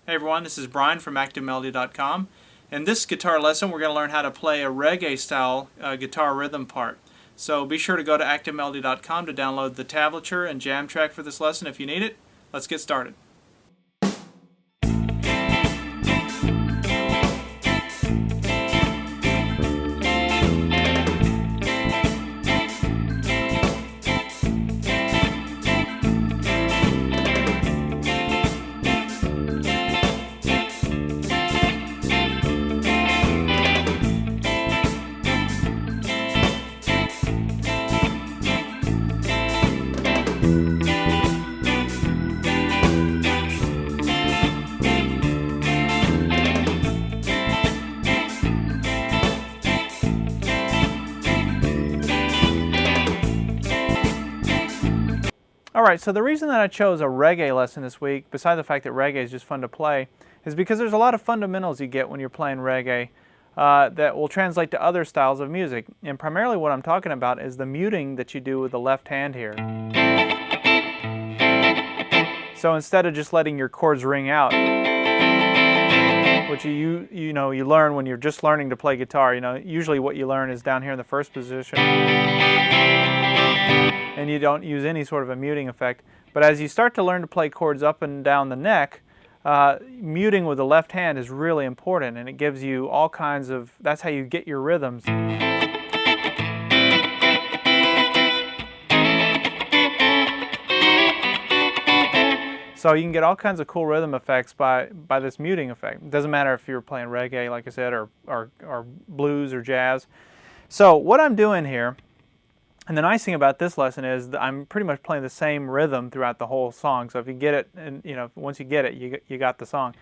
Hey everyone, this is Brian from ActiveMelody.com. In this guitar lesson we're going to learn how to play a reggae style guitar rhythm part. So be sure to go to ActiveMelody.com to download the tablature and jam track for this lesson if you need it. Let's get started. Alright, so the reason that I chose a reggae lesson this week, besides the fact that reggae is just fun to play, is because there's a lot of fundamentals you get when you're playing reggae that will translate to other styles of music. And primarily what I'm talking about is the muting that you do with the left hand here. So instead of just letting your chords ring out, which you learn when you're just learning to play guitar, usually what you learn is down here in the first position, and you don't use any sort of a muting effect. But as you start to learn to play chords up and down the neck, muting with the left hand is really important, and it gives you all kinds of, that's how you get your rhythms. So you can get all kinds of cool rhythm effects by this muting effect. It doesn't matter if you're playing reggae, like I said, or blues or jazz. So what I'm doing here, and the nice thing about this lesson is that I'm pretty much playing the same rhythm throughout the whole song. So if you get it, and once you get it, you got the song.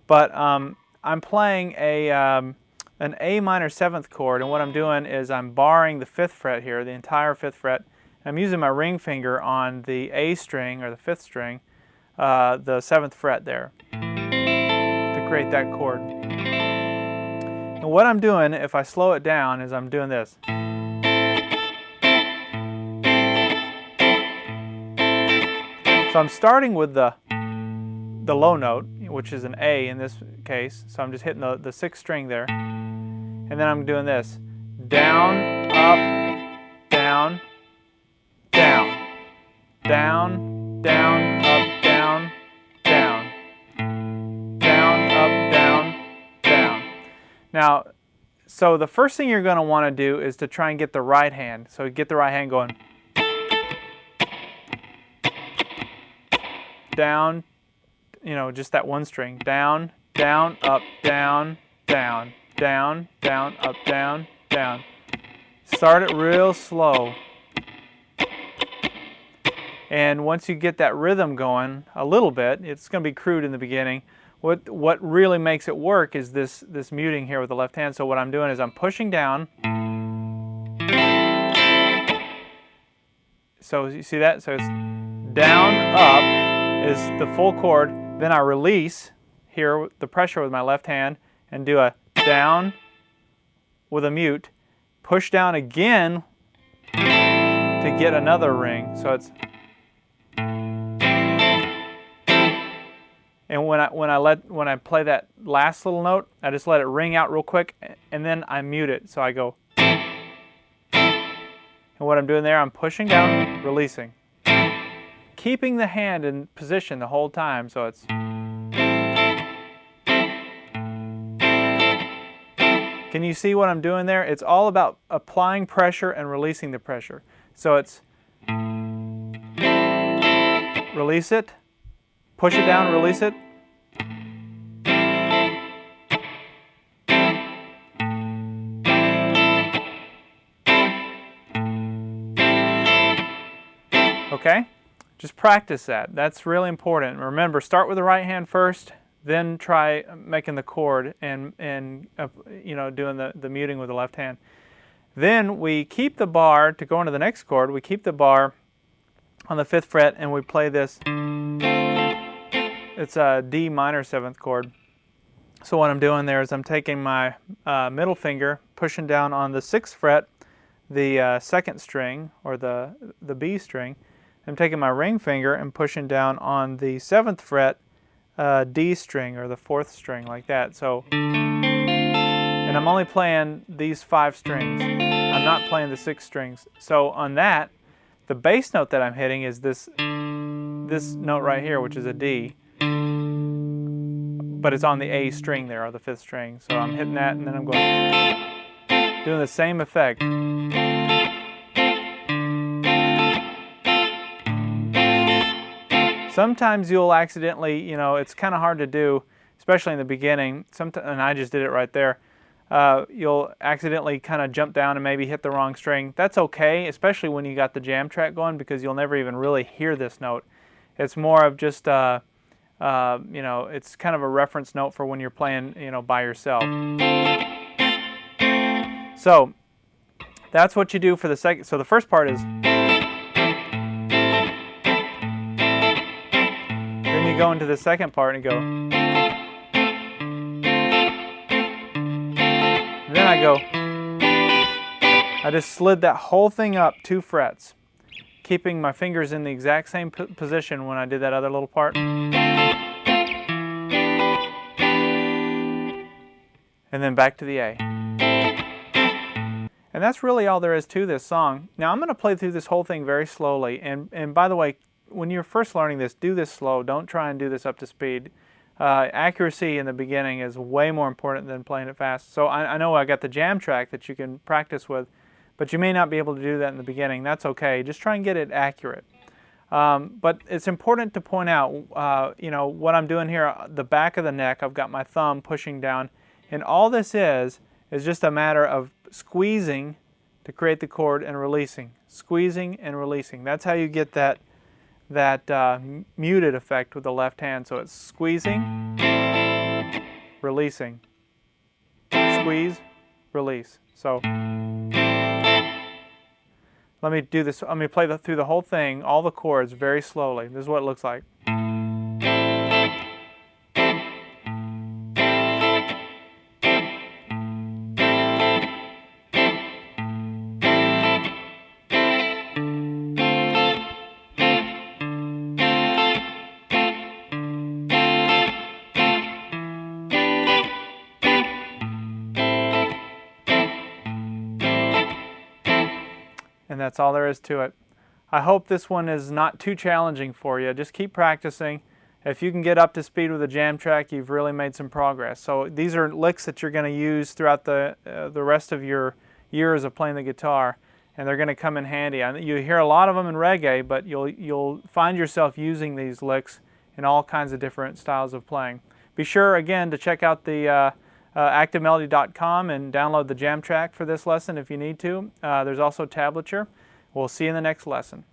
But I'm playing an A minor 7th chord, and what I'm doing is I'm barring the 5th fret here, the entire 5th fret. I'm using my ring finger on the A string, or the 5th string, the 7th fret there, to create that chord. And what I'm doing, if I slow it down, is I'm doing this. So I'm starting with the low note, which is an A in this case. So I'm just hitting the 6th string there. And then I'm doing this. Down, up, down, down. Down, down, up, down, down. Down, up, down, down. Now, so the first thing you're going to want to do is to try and get the right hand. So get the right hand going. Down, just that one string. Down, down, up, down, down, down, down, up, down, down. Start it real slow. And once you get that rhythm going a little bit, it's going to be crude in the beginning. What really makes it work is this muting here with the left hand. So what I'm doing is I'm pushing down. So you see that? So it's down, up is the full chord. Then I release here the pressure with my left hand and do a down with a mute. Push down again to get another ring. So it's, and when I play that last little note, I just let it ring out real quick, and then I mute it. So I go, and what I'm doing there, I'm pushing down, releasing, keeping the hand in position the whole time. So it's, can you see what I'm doing there? It's all about applying pressure and releasing the pressure. So it's release it, push it down, release it. Okay? Just practice that. That's really important. Remember, start with the right hand first, then try making the chord and doing the muting with the left hand. Then we keep the bar, to go into the next chord, we keep the bar on the 5th fret and we play this. It's a D minor 7th chord. So what I'm doing there is I'm taking my middle finger, pushing down on the 6th fret, the 2nd string, or the B string. I'm taking my ring finger and pushing down on the 7th fret, D string or the 4th string like that. So, and I'm only playing these 5 strings. I'm not playing the 6 strings. So on that, the bass note that I'm hitting is this note right here, which is a D, but it's on the A string there, or the 5th string. So I'm hitting that, and then I'm going, doing the same effect. Sometimes you'll accidentally, you know, it's kind of hard to do, especially in the beginning. Sometimes, and I just did it right there. You'll accidentally kind of jump down and maybe hit the wrong string. That's okay, especially when you got the jam track going, because you'll never even really hear this note. It's more of just, you know, it's kind of a reference note for when you're playing, you know, by yourself. So that's what you do for the second. So the first part is. Then you go into the second part and go. And then I go. I just slid that whole thing up 2 frets, keeping my fingers in the exact same position when I did that other little part. And then back to the A. And that's really all there is to this song. Now I'm going to play through this whole thing very slowly. And by the way, when you're first learning this, do this slow. Don't try and do this up to speed. Accuracy in the beginning is way more important than playing it fast. So I know I got the jam track that you can practice with, but you may not be able to do that in the beginning. That's okay. Just try and get it accurate. But it's important to point out, you know, what I'm doing here, the back of the neck, I've got my thumb pushing down, and all this is just a matter of squeezing to create the chord and releasing. Squeezing and releasing. That's how you get that muted effect with the left hand. So it's squeezing, releasing, squeeze, release. So let me do this. Let me play through the whole thing, all the chords, very slowly. This is what it looks like. And that's all there is to it. I hope this one is not too challenging for you. Just keep practicing. If you can get up to speed with a jam track, you've really made some progress. So these are licks that you're going to use throughout the rest of your years of playing the guitar, and they're going to come in handy. You hear a lot of them in reggae, but you'll find yourself using these licks in all kinds of different styles of playing. Be sure, again, to check out the ActiveMelody.com and download the jam track for this lesson if you need to. There's also tablature. We'll see you in the next lesson.